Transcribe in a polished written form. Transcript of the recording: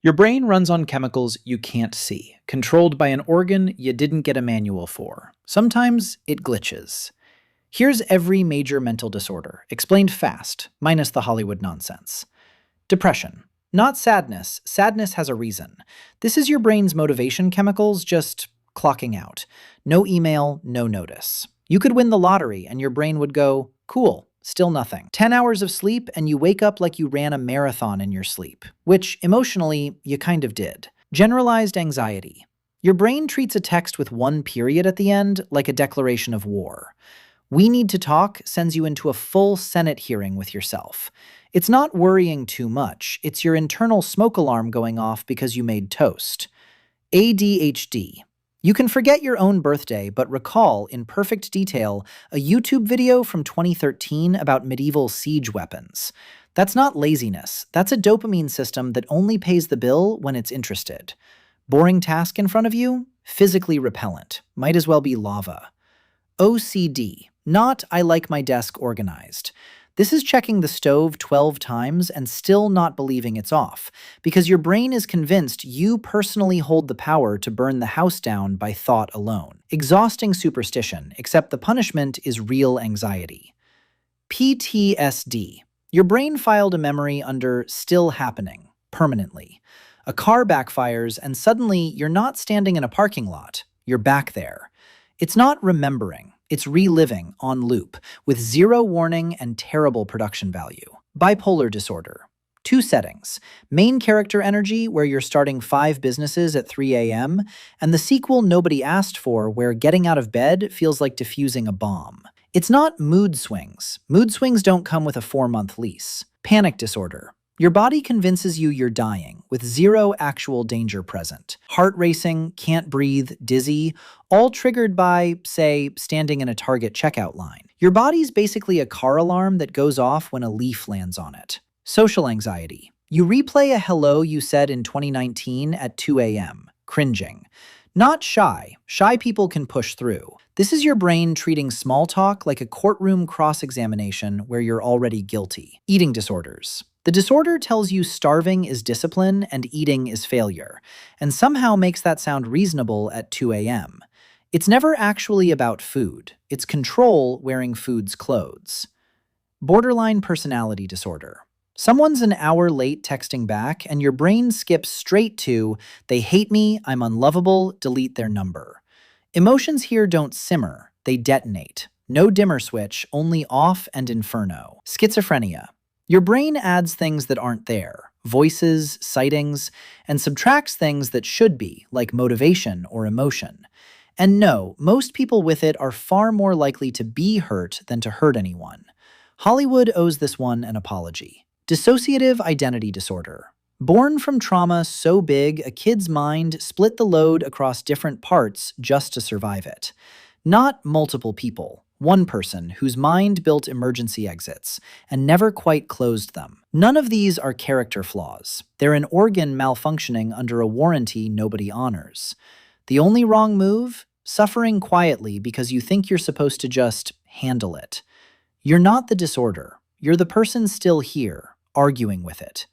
Your brain runs on chemicals you can't see, controlled by an organ you didn't get a manual for. Sometimes it glitches. Here's every major mental disorder, explained fast, minus the Hollywood nonsense. Depression. Not sadness. Sadness has a reason. This is your brain's motivation chemicals just clocking out. No email, no notice. You could win the lottery and your brain would go, cool, still nothing. 10 hours of sleep and you wake up like you ran a marathon in your sleep, which emotionally, you kind of did. Generalized anxiety. Your brain treats a text with one period at the end like a declaration of war. We need to talk sends you into a full Senate hearing with yourself. It's not worrying too much, it's your internal smoke alarm going off because you made toast. ADHD. You can forget your own birthday, but recall in perfect detail a YouTube video from 2013 about medieval siege weapons. That's not laziness, that's a dopamine system that only pays the bill when it's interested. Boring task in front of you? Physically repellent. Might as well be lava. OCD. Not I like my desk organized. This is checking the stove 12 times and still not believing it's off, because your brain is convinced you personally hold the power to burn the house down by thought alone. Exhausting superstition, except the punishment is real anxiety. PTSD. Your brain filed a memory under still happening, permanently. A car backfires and suddenly you're not standing in a parking lot, you're back there. It's not remembering. It's reliving on loop, with zero warning and terrible production value. Bipolar disorder. 2 settings. Main character energy, where you're starting 5 businesses at 3 a.m., and the sequel nobody asked for, where getting out of bed feels like defusing a bomb. It's not mood swings. Mood swings don't come with a 4-month lease. Panic disorder. Your body convinces you you're dying, with zero actual danger present. Heart racing, can't breathe, dizzy, all triggered by, say, standing in a Target checkout line. Your body's basically a car alarm that goes off when a leaf lands on it. Social anxiety. You replay a hello you said in 2019 at 2 a.m., cringing. Not shy. Shy people can push through. This is your brain treating small talk like a courtroom cross-examination where you're already guilty. Eating disorders. The disorder tells you starving is discipline and eating is failure, and somehow makes that sound reasonable at 2 a.m. It's never actually about food. It's control wearing food's clothes. Borderline personality disorder. Someone's an hour late texting back, and your brain skips straight to, they hate me, I'm unlovable, delete their number. Emotions here don't simmer, they detonate. No dimmer switch, only off and inferno. Schizophrenia. Your brain adds things that aren't there, voices, sightings, and subtracts things that should be, like motivation or emotion. And no, most people with it are far more likely to be hurt than to hurt anyone. Hollywood owes this one an apology. Dissociative identity disorder. Born from trauma so big, a kid's mind split the load across different parts just to survive it. Not multiple people. One person whose mind built emergency exits and never quite closed them. None of these are character flaws. They're an organ malfunctioning under a warranty nobody honors. The only wrong move? Suffering quietly because you think you're supposed to just handle it. You're not the disorder. You're the person still here, arguing with it.